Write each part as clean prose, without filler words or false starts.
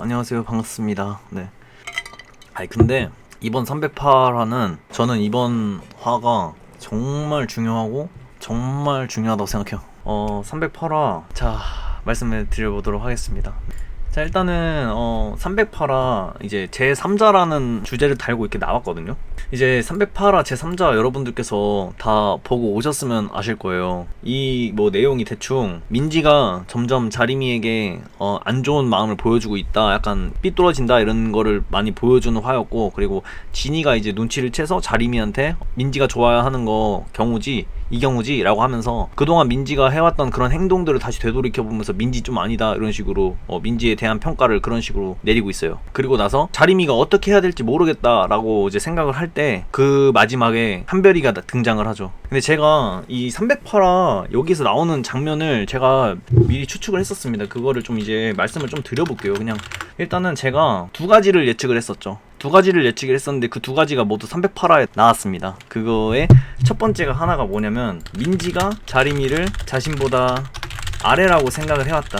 안녕하세요. 반갑습니다. 네. 근데 이번 308화는 저는 이번 화가 정말 중요하고 정말 중요하다고 생각해요. 308화 자 말씀을 드려보도록 하겠습니다. 자, 일단은 308화 이제 제3자라는 주제를 달고 이렇게 나왔거든요. 이제 308화 제3자 여러분들께서 다 보고 오셨으면 아실 거예요. 이 뭐 내용이 대충 민지가 점점 자리미에게 안 좋은 마음을 보여주고 있다, 약간 삐뚤어진다 이런 거를 많이 보여주는 화였고, 그리고 진이가 이제 눈치를 채서 자리미한테 민지가 좋아하는 거 경우지 이 경우지 라고 하면서 그동안 민지가 해왔던 그런 행동들을 다시 되돌이켜보면서 민지 좀 아니다 이런 식으로 민지에 대한 평가를 그런 식으로 내리고 있어요. 그리고 나서 자리미가 어떻게 해야 될지 모르겠다 라고 이제 생각을 할 때 그 마지막에 한별이가 등장을 하죠. 근데 제가 이 308화 여기서 나오는 장면을 제가 미리 추측을 했었습니다. 그거를 좀 이제 말씀을 좀 드려볼게요. 그냥 일단은 제가 두 가지를 예측을 했었죠. 두 가지를 예측을 했었는데 그 두 가지가 모두 308화에 나왔습니다. 그거의 첫 번째가 하나가 뭐냐면, 민지가 자리미를 자신보다 아래라고 생각을 해왔다.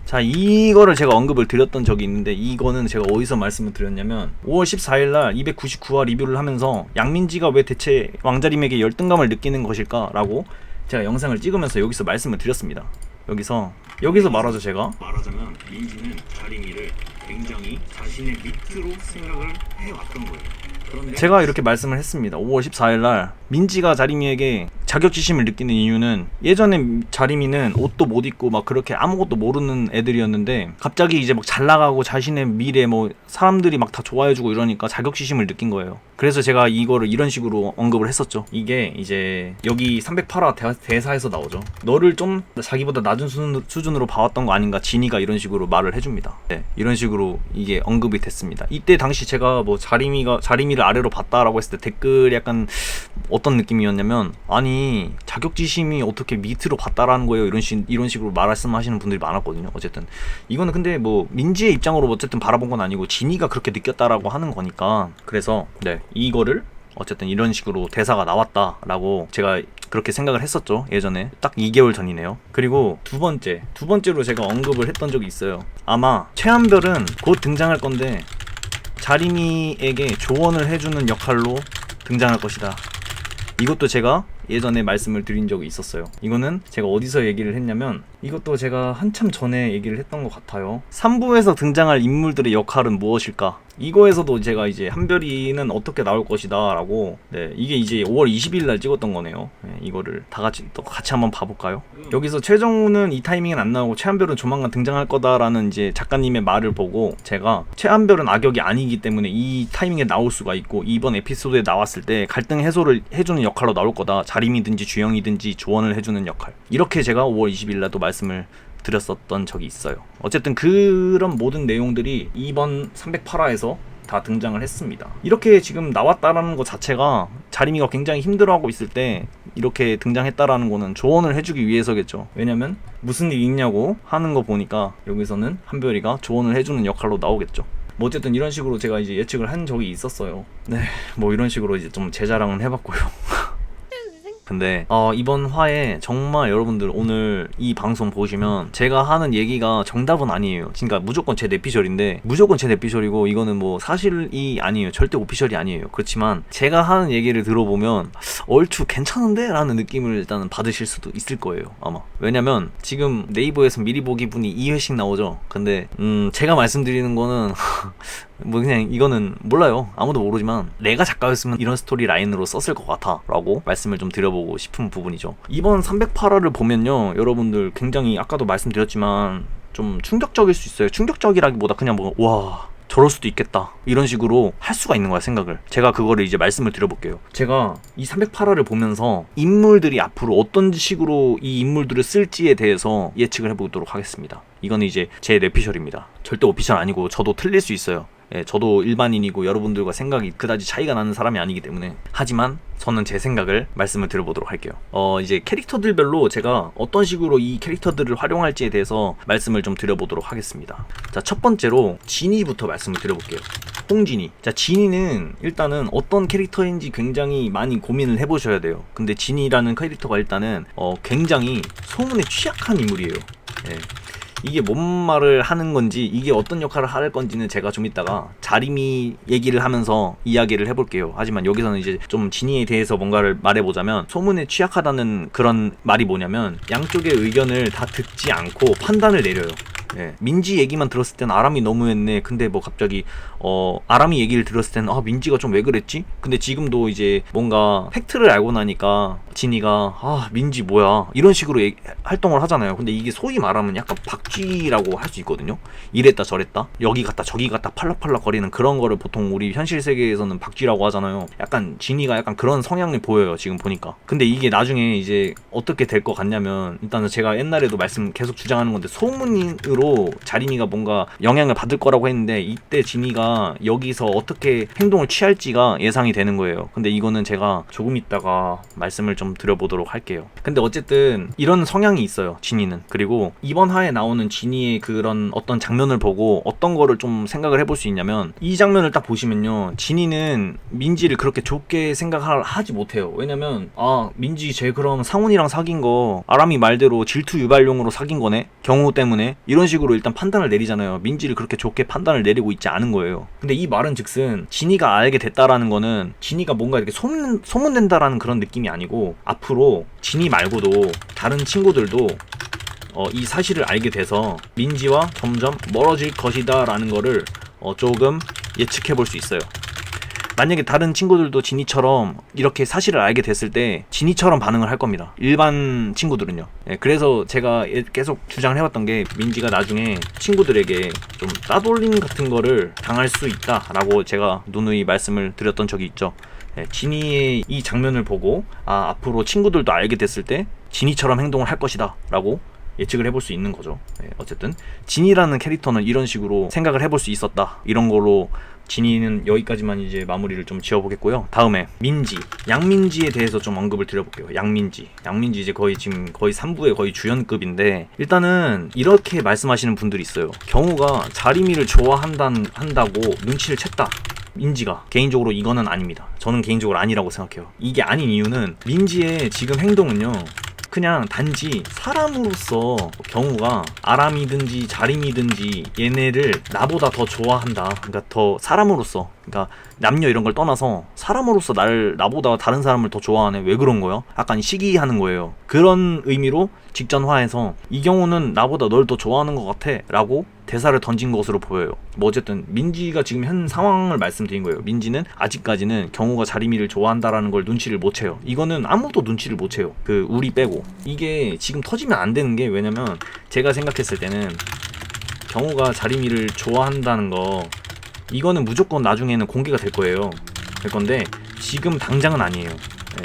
자, 이거를 제가 언급을 드렸던 적이 있는데, 이거는 제가 어디서 말씀을 드렸냐면 5월 14일날 299화 리뷰를 하면서 양민지가 왜 대체 왕자림에게 열등감을 느끼는 것일까 라고 제가 영상을 찍으면서 여기서 말씀을 드렸습니다. 여기서 말하죠. 제가 말하자면 민지는 자리미를 굉장히 자신의 밑으로 생각을 해왔던 거예요. 그런데 제가 이렇게 말씀을 했습니다. 5월 14일날 민지가 자리미에게 자격지심을 느끼는 이유는, 예전에 자리미는 옷도 못 입고 막 그렇게 아무것도 모르는 애들이었는데 갑자기 이제 막 잘 나가고 자신의 미래 뭐 사람들이 막 다 좋아해주고 이러니까 자격지심을 느낀 거예요. 그래서 제가 이거를 이런 식으로 언급을 했었죠. 이게 이제 여기 308화 대사에서 나오죠. 너를 좀 자기보다 낮은 수준으로 봐왔던 거 아닌가, 진이가 이런 식으로 말을 해줍니다. 네, 이런 식으로 이게 언급이 됐습니다. 이때 당시 제가 뭐 자리미를 아래로 봤다라고 했을 때 댓글이 약간 어떤 느낌이었냐면, 아니 자격지심이 어떻게 밑으로 봤다라는 거예요, 이런 식으로 말씀하시는 분들이 많았거든요. 어쨌든 이거는 근데 뭐 민지의 입장으로 어쨌든 바라본 건 아니고 진이가 그렇게 느꼈다라고 하는 거니까, 그래서 네, 이거를 어쨌든 이런 식으로 대사가 나왔다라고 제가 그렇게 생각을 했었죠. 예전에 딱 2개월 전이네요. 그리고 두 번째로 제가 언급을 했던 적이 있어요. 아마 최한별은 곧 등장할 건데 자리미에게 조언을 해주는 역할로 등장할 것이다. 이것도 제가 예전에 말씀을 드린 적이 있었어요. 이거는 제가 어디서 얘기를 했냐면, 이것도 제가 한참 전에 얘기를 했던 것 같아요. 3부에서 등장할 인물들의 역할은 무엇일까? 이거에서도 제가 이제 한별이는 어떻게 나올 것이다 라고, 네, 이게 이제 5월 20일 날 찍었던 거네요. 네, 이거를 다 같이 한번 봐볼까요? 여기서 최정우는 이 타이밍엔 안 나오고 최한별은 조만간 등장할 거다라는 이제 작가님의 말을 보고, 제가 최한별은 악역이 아니기 때문에 이 타이밍에 나올 수가 있고 이번 에피소드에 나왔을 때 갈등 해소를 해주는 역할로 나올 거다. 자림이든지 주영이든지 조언을 해주는 역할, 이렇게 제가 5월 20일 날도 말씀을 드렸었던 적이 있어요. 어쨌든 그런 모든 내용들이 이번 308화에서 다 등장을 했습니다. 이렇게 지금 나왔다라는 것 자체가 자리미가 굉장히 힘들어하고 있을 때 이렇게 등장했다라는 거는 조언을 해주기 위해서겠죠. 왜냐면 무슨 일 있냐고 하는 거 보니까 여기서는 한별이가 조언을 해주는 역할로 나오겠죠. 뭐 어쨌든 이런 식으로 제가 이제 예측을 한 적이 있었어요. 네, 뭐 이런 식으로 이제 좀 제 자랑은 해봤고요. 근데 이번 화에 정말 여러분들 오늘 이 방송 보시면 제가 하는 얘기가 정답은 아니에요. 그러니까 무조건 제 내피셜인데, 무조건 제 내피셜이고 이거는 뭐 사실이 아니에요. 절대 오피셜이 아니에요. 그렇지만 제가 하는 얘기를 들어보면 얼추 괜찮은데? 라는 느낌을 일단은 받으실 수도 있을 거예요, 아마. 왜냐면 지금 네이버에서 미리 보기 분이 2회씩 나오죠. 근데 제가 말씀드리는 거는 뭐 그냥 이거는 몰라요. 아무도 모르지만 내가 작가였으면 이런 스토리 라인으로 썼을 것 같아 라고 말씀을 좀 드려보고 싶은 부분이죠. 이번 308화를 보면요, 여러분들 굉장히 아까도 말씀드렸지만 좀 충격적일 수 있어요. 충격적이라기보다 그냥 뭐 와 저럴 수도 있겠다 이런 식으로 할 수가 있는 거야, 생각을. 제가 그거를 이제 말씀을 드려볼게요. 제가 이 308화를 보면서 인물들이 앞으로 어떤 식으로 이 인물들을 쓸지에 대해서 예측을 해보도록 하겠습니다. 이거는 이제 제 내피셜입니다. 절대 오피셜 아니고 저도 틀릴 수 있어요. 예, 저도 일반인이고 여러분들과 생각이 그다지 차이가 나는 사람이 아니기 때문에. 하지만 저는 제 생각을 말씀을 드려보도록 할게요. 이제 캐릭터들별로 제가 어떤 식으로 이 캐릭터들을 활용할지에 대해서 말씀을 좀 드려보도록 하겠습니다. 자, 첫 번째로 진이부터 말씀을 드려볼게요. 홍진이. 자, 진이는 일단은 어떤 캐릭터인지 굉장히 많이 고민을 해보셔야 돼요. 근데 진이라는 캐릭터가 일단은 굉장히 소문에 취약한 인물이에요. 예. 이게 뭔 말을 하는 건지, 이게 어떤 역할을 할 건지는 제가 좀 이따가 자리미 얘기를 하면서 이야기를 해볼게요. 하지만 여기서는 이제 좀 지니에 대해서 뭔가를 말해보자면, 소문에 취약하다는 그런 말이 뭐냐면 양쪽의 의견을 다 듣지 않고 판단을 내려요. 예, 민지 얘기만 들었을 땐 아람이 너무했네. 근데 뭐 갑자기 아람이 얘기를 들었을 때는 민지가 좀 왜 그랬지? 근데 지금도 이제 뭔가 팩트를 알고 나니까 진이가 민지 뭐야 이런 식으로 활동을 하잖아요. 근데 이게 소위 말하면 약간 박쥐라고 할 수 있거든요. 이랬다 저랬다 여기 갔다 저기 갔다 팔락팔락 거리는 그런 거를 보통 우리 현실 세계에서는 박쥐라고 하잖아요. 약간 진이가 약간 그런 성향이 보여요 지금 보니까. 근데 이게 나중에 이제 어떻게 될 것 같냐면, 일단은 제가 옛날에도 말씀 계속 주장하는 건데, 소문으로 자리미가 뭔가 영향을 받을 거라고 했는데, 이때 진이가 여기서 어떻게 행동을 취할지가 예상이 되는 거예요. 근데 이거는 제가 조금 있다가 말씀을 좀 드려보도록 할게요. 근데 어쨌든 이런 성향이 있어요 진이는. 그리고 이번 화에 나오는 진이의 그런 어떤 장면을 보고 어떤 거를 좀 생각을 해볼 수 있냐면, 이 장면을 딱 보시면요, 진이는 민지를 그렇게 좋게 생각하지 못해요. 왜냐면 민지 쟤 그럼 상훈이랑 사귄 거 아람이 말대로 질투 유발용으로 사귄 거네, 경우 때문에, 이런 식으로 일단 판단을 내리잖아요. 민지를 그렇게 좋게 판단을 내리고 있지 않은 거예요. 근데 이 말은 즉슨 진이가 알게 됐다라는 거는 진이가 뭔가 이렇게 소문낸다라는 그런 느낌이 아니고, 앞으로 진이 말고도 다른 친구들도 이 사실을 알게 돼서 민지와 점점 멀어질 것이다 라는 거를 조금 예측해 볼 수 있어요. 만약에 다른 친구들도 진이처럼 이렇게 사실을 알게 됐을 때 진이처럼 반응을 할 겁니다. 일반 친구들은요. 그래서 제가 계속 주장을 해왔던 게, 민지가 나중에 친구들에게 좀 따돌림 같은 거를 당할 수 있다라고 제가 누누이 말씀을 드렸던 적이 있죠. 진이의 이 장면을 보고 앞으로 친구들도 알게 됐을 때 진이처럼 행동을 할 것이다 라고 예측을 해볼 수 있는 거죠. 어쨌든 진이라는 캐릭터는 이런 식으로 생각을 해볼 수 있었다, 이런 걸로 진이는 여기까지만 이제 마무리를 좀 지어보겠고요. 다음에 민지, 양민지에 대해서 좀 언급을 드려볼게요. 양민지 이제 거의 3부의 거의 주연급인데, 일단은 이렇게 말씀하시는 분들이 있어요. 경우가 자리미를 좋아한다고 눈치를 챘다. 민지가. 개인적으로 이거는 아닙니다. 저는 개인적으로 아니라고 생각해요. 이게 아닌 이유는, 민지의 지금 행동은요, 그냥 단지 사람으로서 경우가 아람이든지 자림이든지 얘네를 나보다 더 좋아한다. 그러니까 더 사람으로서, 그러니까 남녀 이런 걸 떠나서 사람으로서 나보다 다른 사람을 더 좋아하네. 왜 그런 거야? 약간 시기하는 거예요. 그런 의미로 직전화해서 이 경우는 나보다 널 더 좋아하는 것 같아 라고 대사를 던진 것으로 보여요. 뭐 어쨌든 민지가 지금 현 상황을 말씀드린 거예요. 민지는 아직까지는 경우가 자리미를 좋아한다라는 걸 눈치를 못 채요. 이거는 아무도 눈치를 못 채요. 우리 빼고. 이게 지금 터지면 안 되는 게, 왜냐면 제가 생각했을 때는 경우가 자리미를 좋아한다는 거, 이거는 무조건 나중에는 공개가 될 거예요. 될 건데 지금 당장은 아니에요.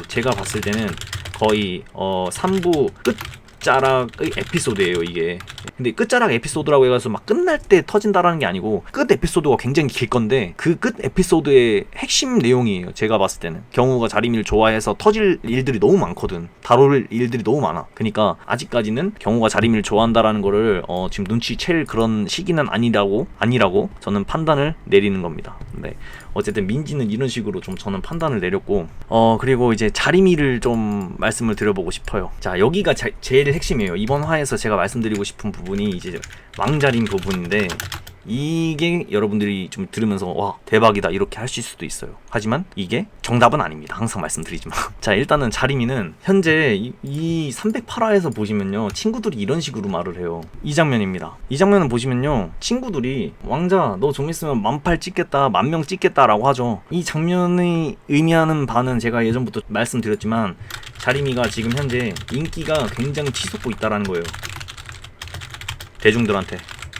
제가 봤을 때는 거의 3부 끝자락의 에피소드예요 이게. 근데 끝자락 에피소드라고 해가지고 막 끝날 때 터진다라는 게 아니고, 끝 에피소드가 굉장히 길 건데 그 끝 에피소드의 핵심 내용이에요. 제가 봤을 때는 경우가 자리미를 좋아해서 터질 일들이 너무 많거든. 다룰 일들이 너무 많아. 그러니까 아직까지는 경우가 자리미를 좋아한다라는 거를 지금 눈치챌 그런 시기는 아니라고 저는 판단을 내리는 겁니다. 네. 어쨌든 민지는 이런 식으로 좀 저는 판단을 내렸고, 그리고 이제 자리미를 좀 말씀을 드려보고 싶어요. 자, 여기가 제일 핵심이에요. 이번 화에서 제가 말씀드리고 싶은 부분이 이제 왕자림 부분인데, 이게 여러분들이 좀 들으면서 와 대박이다 이렇게 하실 수도 있어요. 하지만 이게 정답은 아닙니다. 항상 말씀드리지만. 자, 일단은 자리미는 현재 이 308화에서 보시면요, 친구들이 이런 식으로 말을 해요. 이 장면입니다. 이 장면을 보시면요, 친구들이 왕자 너 좀 있으면 10,000 찍겠다, 10,000명 찍겠다 라고 하죠. 이 장면이 의미하는 바는 제가 예전부터 말씀드렸지만, 자리미가 지금 현재 인기가 굉장히 치솟고 있다라는 거예요. 대중들한테.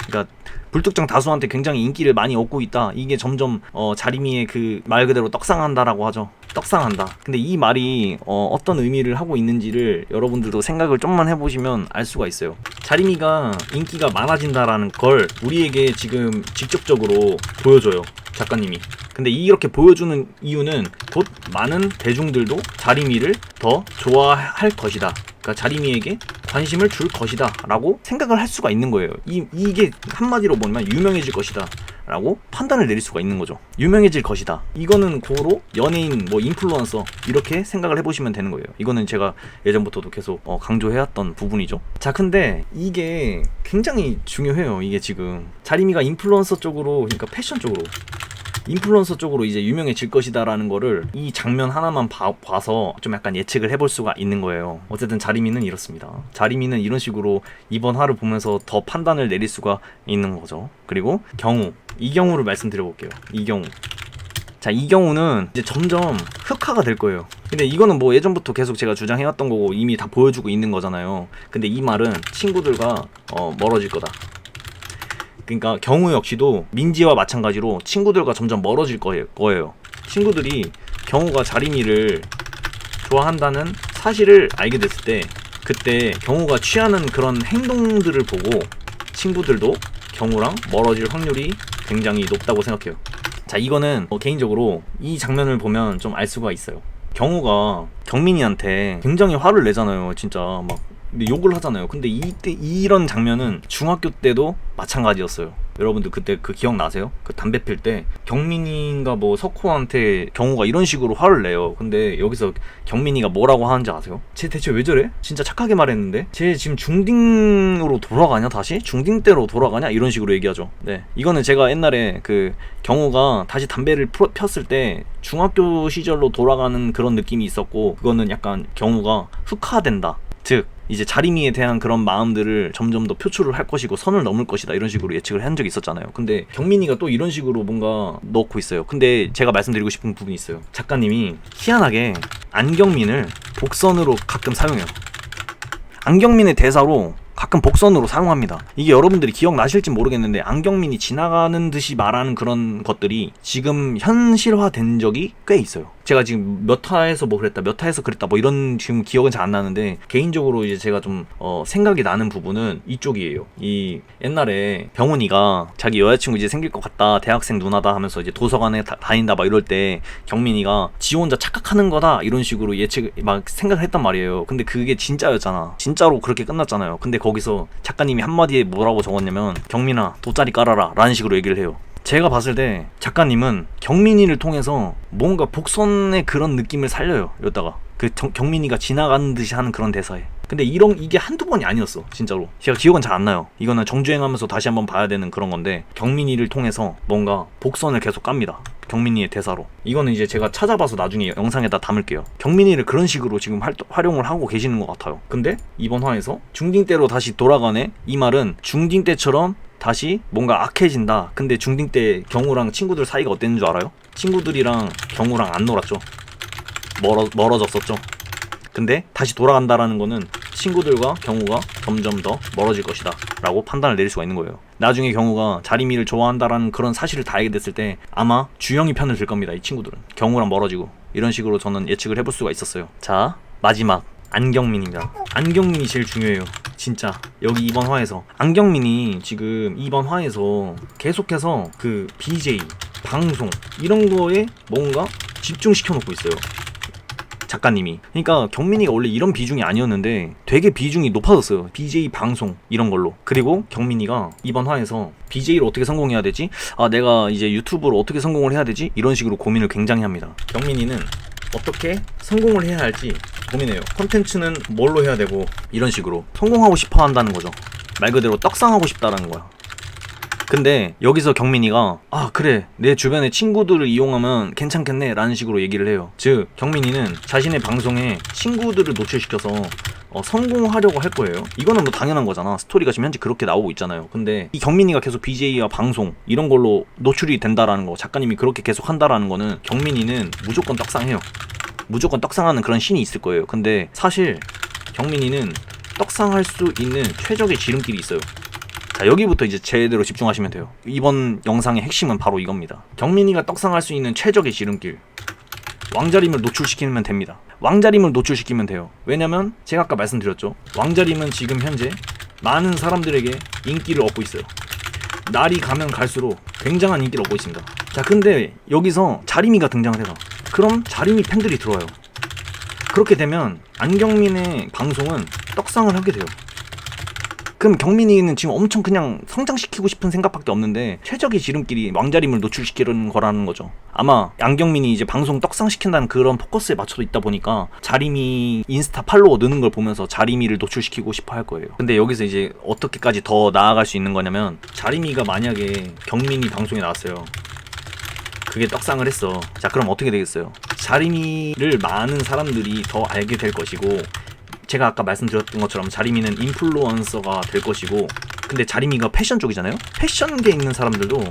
그러니까 불특정 다수한테 굉장히 인기를 많이 얻고 있다. 이게 점점 자리미의 그 말 그대로 떡상한다라고 하죠. 떡상한다. 근데 이 말이 어떤 의미를 하고 있는지를 여러분들도 생각을 좀만 해보시면 알 수가 있어요. 자리미가 인기가 많아진다라는 걸 우리에게 지금 직접적으로 보여줘요, 작가님이. 근데 이렇게 보여주는 이유는 곧 많은 대중들도 자리미를 더 좋아할 것이다 그러니까 자리미에게 관심을 줄 것이다 라고 생각을 할 수가 있는 거예요. 이게 한마디로 뭐냐면 유명해질 것이다 라고 판단을 내릴 수가 있는 거죠. 유명해질 것이다. 이거는 고로 연예인, 뭐 인플루언서 이렇게 생각을 해보시면 되는 거예요. 이거는 제가 예전부터도 계속 강조해왔던 부분이죠. 자, 근데 이게 굉장히 중요해요. 이게 지금 자리미가 인플루언서 쪽으로, 그러니까 패션 쪽으로, 인플루언서 쪽으로 이제 유명해질 것이다 라는 거를 이 장면 하나만 봐서 좀 약간 예측을 해볼 수가 있는 거예요. 어쨌든 자리미는 이렇습니다. 자리미는 이런 식으로 이번 화를 보면서 더 판단을 내릴 수가 있는 거죠. 그리고 이 경우를 말씀드려 볼게요. 이 경우는 이제 점점 흑화가 될 거예요. 근데 이거는 뭐 예전부터 계속 제가 주장해왔던 거고 이미 다 보여주고 있는 거잖아요. 근데 이 말은 친구들과 멀어질 거다. 그러니까 경우 역시도 민지와 마찬가지로 친구들과 점점 멀어질 거예요. 친구들이 경우가 자리미를 좋아한다는 사실을 알게 됐을 때, 그때 경우가 취하는 그런 행동들을 보고 친구들도 경우랑 멀어질 확률이 굉장히 높다고 생각해요. 자, 이거는 개인적으로 이 장면을 보면 좀 알 수가 있어요. 경우가 경민이한테 굉장히 화를 내잖아요. 진짜 막 욕을 하잖아요. 근데 이런 장면은 중학교 때도 마찬가지였어요. 여러분들 그때 그 기억나세요? 그 담배 필 때 경민이인가 뭐 석호한테 경우가 이런 식으로 화를 내요. 근데 여기서 경민이가 뭐라고 하는지 아세요? 쟤 대체 왜 저래? 진짜 착하게 말했는데 쟤 지금 중딩으로 돌아가냐? 다시? 중딩 때로 돌아가냐? 이런 식으로 얘기하죠. 네, 이거는 제가 옛날에 그 경우가 다시 담배를 폈을 때 중학교 시절로 돌아가는 그런 느낌이 있었고, 그거는 약간 경우가 흑화된다, 즉 이제 자리미에 대한 그런 마음들을 점점 더 표출을 할 것이고 선을 넘을 것이다, 이런 식으로 예측을 한 적이 있었잖아요. 근데 경민이가 또 이런 식으로 뭔가 넣고 있어요. 근데 제가 말씀드리고 싶은 부분이 있어요. 작가님이 희한하게 안경민을 복선으로 가끔 사용해요. 안경민의 대사로 가끔 복선으로 사용합니다. 이게 여러분들이 기억나실지 모르겠는데 안경민이 지나가는 듯이 말하는 그런 것들이 지금 현실화된 적이 꽤 있어요. 제가 지금 몇 화에서 뭐 그랬다, 몇 화에서 그랬다, 뭐 이런 지금 기억은 잘 안 나는데, 개인적으로 이제 제가 좀 생각이 나는 부분은 이쪽이에요. 이 옛날에 병훈이가 자기 여자친구 이제 생길 것 같다, 대학생 누나다 하면서 이제 도서관에 다닌다 막 이럴 때 경민이가 지 혼자 착각하는 거다 이런 식으로 막 생각을 했단 말이에요. 근데 그게 진짜였잖아. 진짜로 그렇게 끝났잖아요. 근데 거기서 작가님이 한마디에 뭐라고 적었냐면, 경민아 돗자리 깔아라 라는 식으로 얘기를 해요. 제가 봤을 때 작가님은 경민이를 통해서 뭔가 복선의 그런 느낌을 살려요. 여기다가 그 경민이가 지나가는 듯이 하는 그런 대사에. 근데 이게 한두 번이 아니었어. 진짜로 제가 기억은 잘 안 나요. 이거는 정주행하면서 다시 한번 봐야 되는 그런 건데, 경민이를 통해서 뭔가 복선을 계속 깝니다. 경민이의 대사로. 이거는 이제 제가 찾아봐서 나중에 영상에다 담을게요. 경민이를 그런 식으로 지금 활용을 하고 계시는 것 같아요. 근데 이번 화에서 중딩 때로 다시 돌아가네, 이 말은 중딩 때처럼 다시 뭔가 악해진다. 근데 중딩 때 경우랑 친구들 사이가 어땠는 줄 알아요? 친구들이랑 경우랑 안 놀았죠. 멀어졌었죠. 근데 다시 돌아간다라는 거는 친구들과 경우가 점점 더 멀어질 것이다 라고 판단을 내릴 수가 있는 거예요. 나중에 경우가 자리미를 좋아한다라는 그런 사실을 다 알게 됐을 때 아마 주영이 편을 들 겁니다. 이 친구들은 경우랑 멀어지고, 이런 식으로 저는 예측을 해볼 수가 있었어요. 자, 마지막 안경민입니다. 안경민이 제일 중요해요. 진짜 여기 이번 화에서 안경민이 지금 이번 화에서 계속해서 그 BJ, 방송 이런 거에 뭔가 집중시켜 놓고 있어요, 작가님이. 그러니까 경민이가 원래 이런 비중이 아니었는데 되게 비중이 높아졌어요. BJ, 방송 이런 걸로. 그리고 경민이가 이번 화에서 BJ를 어떻게 성공해야 되지? 내가 이제 유튜브로 어떻게 성공을 해야 되지? 이런 식으로 고민을 굉장히 합니다. 경민이는 어떻게 성공을 해야 할지 고민해요. 컨텐츠는 뭘로 해야 되고, 이런 식으로 성공하고 싶어 한다는 거죠. 말 그대로 떡상하고 싶다라는 거야. 근데 여기서 경민이가 그래, 내 주변의 친구들을 이용하면 괜찮겠네 라는 식으로 얘기를 해요. 즉 경민이는 자신의 방송에 친구들을 노출시켜서 성공하려고 할 거예요. 이거는 뭐 당연한 거잖아. 스토리가 지금 현재 그렇게 나오고 있잖아요. 근데 이 경민이가 계속 BJ와 방송 이런 걸로 노출이 된다라는 거, 작가님이 그렇게 계속 한다라는 거는 경민이는 무조건 떡상해요. 무조건 떡상하는 그런 신이 있을 거예요. 근데 사실 경민이는 떡상할 수 있는 최적의 지름길이 있어요. 자, 여기부터 이제 제대로 집중하시면 돼요. 이번 영상의 핵심은 바로 이겁니다. 경민이가 떡상할 수 있는 최적의 지름길, 왕자림을 노출시키면 됩니다. 왕자림을 노출시키면 돼요. 왜냐면 제가 아까 말씀드렸죠. 왕자림은 지금 현재 많은 사람들에게 인기를 얻고 있어요. 날이 가면 갈수록 굉장한 인기를 얻고 있습니다. 자, 근데 여기서 자림이가 등장을 해서 그럼 자림이 팬들이 들어와요. 그렇게 되면 안경민의 방송은 떡상을 하게 돼요. 그럼 경민이는 지금 엄청 그냥 성장시키고 싶은 생각밖에 없는데 최적의 지름길이 왕자림을 노출시키는 거라는 거죠. 아마 안경민이 이제 방송 떡상시킨다는 그런 포커스에 맞춰져 있다 보니까 자림이 인스타 팔로워 느는 걸 보면서 자림이를 노출시키고 싶어 할 거예요. 근데 여기서 이제 어떻게까지 더 나아갈 수 있는 거냐면, 자림이가 만약에 경민이 방송에 나왔어요. 그게 떡상을 했어. 자, 그럼 어떻게 되겠어요? 자림이를 많은 사람들이 더 알게 될 것이고, 제가 아까 말씀드렸던 것처럼 자림이는 인플루언서가 될 것이고, 근데 자림이가 패션 쪽이잖아요? 패션계에 있는 사람들도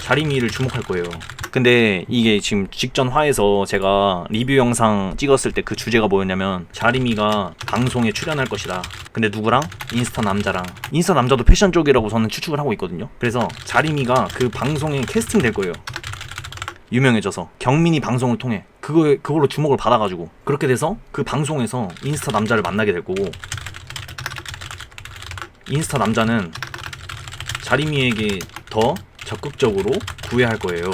자림이를 주목할 거예요. 근데 이게 지금 직전 화에서 제가 리뷰 영상 찍었을 때 그 주제가 뭐였냐면, 자림이가 방송에 출연할 것이다. 근데 누구랑? 인스타 남자랑. 인스타 남자도 패션 쪽이라고 저는 추측을 하고 있거든요. 그래서 자림이가 그 방송에 캐스팅 될 거예요. 유명해져서 경민이 방송을 통해 그걸로 주목을 받아가지고, 그렇게 돼서 그 방송에서 인스타 남자를 만나게 될 거고, 인스타 남자는 자림이에게 더 적극적으로 구애할 거예요.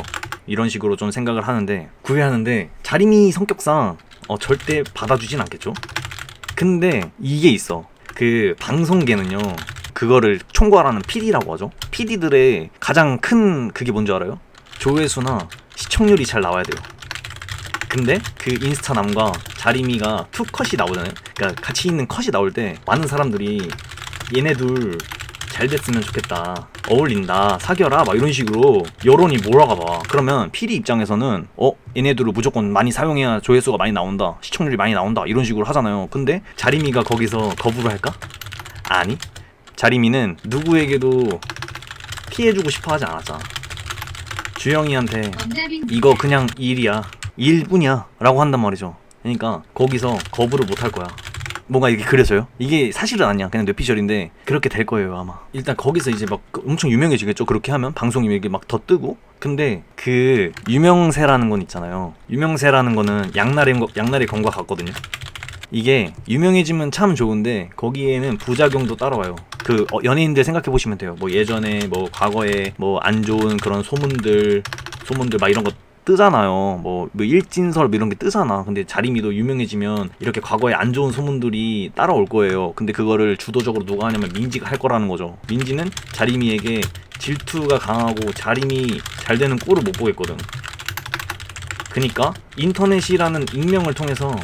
이런 식으로 좀 생각을 하는데, 구애하는데 자림이 성격상 절대 받아주진 않겠죠. 근데 이게 있어. 그 방송계는요, 그거를 총괄하는 PD라고 하죠. PD들의 가장 큰 그게 뭔지 알아요? 조회수나 시청률이 잘 나와야 돼요. 근데 그 인스타남과 자림이가 투 컷이 나오잖아요. 그러니까 같이 있는 컷이 나올 때 많은 사람들이 얘네 둘 잘 됐으면 좋겠다, 어울린다, 사겨라, 막 이런 식으로 여론이 몰아가 봐. 그러면 PD 입장에서는 얘네들을 무조건 많이 사용해야 조회수가 많이 나온다, 시청률이 많이 나온다, 이런 식으로 하잖아요. 근데 자림이가 거기서 거부를 할까? 아니, 자림이는 누구에게도 피해주고 싶어 하지 않았잖아. 주영이한테 이거 그냥 일이야, 일뿐이야 라고 한단 말이죠. 그러니까 거기서 거부를 못 할 거야. 뭔가 이게 그려져요? 이게 사실은 아니야, 그냥 뇌피셜인데 그렇게 될 거예요 아마. 일단 거기서 이제 막 엄청 유명해지겠죠. 그렇게 하면 방송이 이게 막 더 뜨고. 근데 그 유명세라는 건 있잖아요. 유명세라는 거는 양날의 검과 같거든요. 이게 유명해지면 참 좋은데 거기에는 부작용도 따라와요. 그 연예인들 생각해 보시면 돼요. 뭐 예전에 뭐 과거에 뭐 안 좋은 그런 소문들 막 이런 거 뜨잖아요. 뭐 일진설 이런 게 뜨잖아. 근데 자림이도 유명해지면 이렇게 과거에 안 좋은 소문들이 따라올 거예요. 근데 그거를 주도적으로 누가 하냐면 민지가 할 거라는 거죠. 민지는 자림이에게 질투가 강하고 자림이 잘 되는 꼴을 못 보겠거든. 그니까 인터넷이라는 익명을 통해서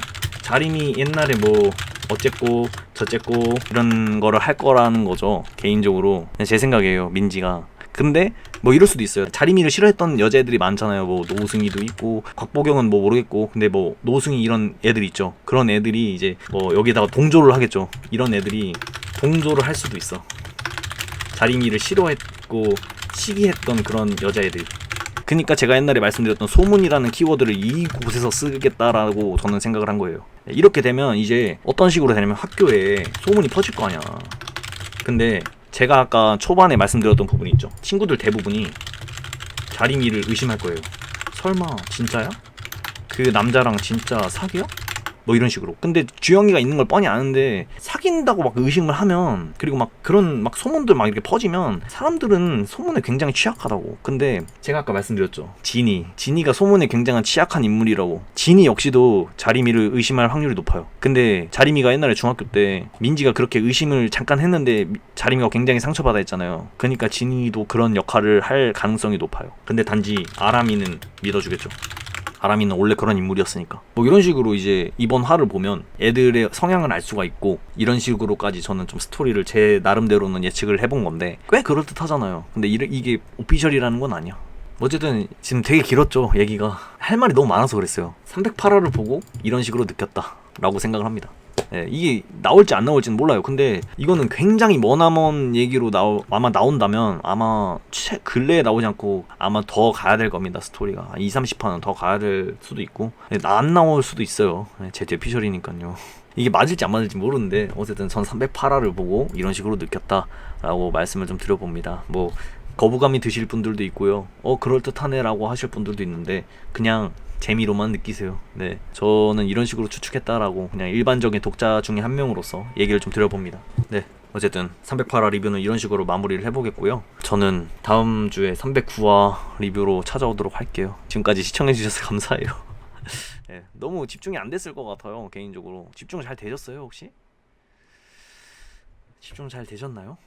자림이 옛날에 뭐 어쨌고 저쨌고 이런 거를 할 거라는 거죠. 개인적으로 제 생각이에요, 민지가. 근데 뭐 이럴 수도 있어요. 자림이를 싫어했던 여자애들이 많잖아요. 뭐 노승희도 있고, 곽보경은 뭐 모르겠고, 근데 뭐 노승희 이런 애들 있죠. 그런 애들이 이제 뭐 여기다가 동조를 하겠죠. 이런 애들이 동조를 할 수도 있어. 자림이를 싫어했고 시기했던 그런 여자애들. 그니까 제가 옛날에 말씀드렸던 소문이라는 키워드를 이곳에서 쓰겠다라고 저는 생각을 한 거예요. 이렇게 되면 이제 어떤 식으로 되냐면 학교에 소문이 퍼질 거 아니야. 근데 제가 아까 초반에 말씀드렸던 부분이 있죠. 친구들 대부분이 자림이를 의심할 거예요. 설마 진짜야? 그 남자랑 진짜 사귀어? 뭐 이런 식으로. 근데 주영이가 있는 걸 뻔히 아는데 사귄다고 막 의심을 하면, 그리고 막 그런 막 소문들 막 이렇게 퍼지면 사람들은 소문에 굉장히 취약하다고. 근데 제가 아까 말씀드렸죠. 진이가 소문에 굉장한 취약한 인물이라고. 진이 역시도 자림이를 의심할 확률이 높아요. 근데 자림이가 옛날에 중학교 때 민지가 그렇게 의심을 잠깐 했는데 자림이가 굉장히 상처받아 했잖아요. 그러니까 진이도 그런 역할을 할 가능성이 높아요. 근데 단지 아람이는 믿어주겠죠. 아람이는 원래 그런 인물이었으니까. 뭐 이런 식으로 이제 이번 화를 보면 애들의 성향을 알 수가 있고, 이런 식으로까지 저는 좀 스토리를 제 나름대로는 예측을 해본 건데 꽤 그럴듯하잖아요. 근데 이게 오피셜이라는 건 아니야. 어쨌든 지금 되게 길었죠, 얘기가. 할 말이 너무 많아서 그랬어요. 308화를 보고 이런 식으로 느꼈다 라고 생각을 합니다. 예, 이게 나올지 안 나올지는 몰라요. 근데 이거는 굉장히 머나먼 얘기로 아마 나온다면 아마 근래에 나오지 않고 아마 더 가야 될 겁니다. 스토리가 20-30화는 더 가야 될 수도 있고, 안 나올 수도 있어요. 제 뇌피셜이니까요. 이게 맞을지 안 맞을지 모르는데 어쨌든 전 308화를 보고 이런 식으로 느꼈다라고 말씀을 좀 드려봅니다. 뭐 거부감이 드실 분들도 있고요. 그럴듯하네 라고 하실 분들도 있는데 그냥 재미로만 느끼세요. 네, 저는 이런 식으로 추측했다라고 그냥 일반적인 독자 중에 한 명으로서 얘기를 좀 드려봅니다. 네, 어쨌든 308화 리뷰는 이런 식으로 마무리를 해보겠고요. 저는 다음 주에 309화 리뷰로 찾아오도록 할게요. 지금까지 시청해주셔서 감사해요. 네. 예, 너무 집중이 안 됐을 것 같아요. 개인적으로 집중 잘 되셨어요 혹시? 집중 잘 되셨나요?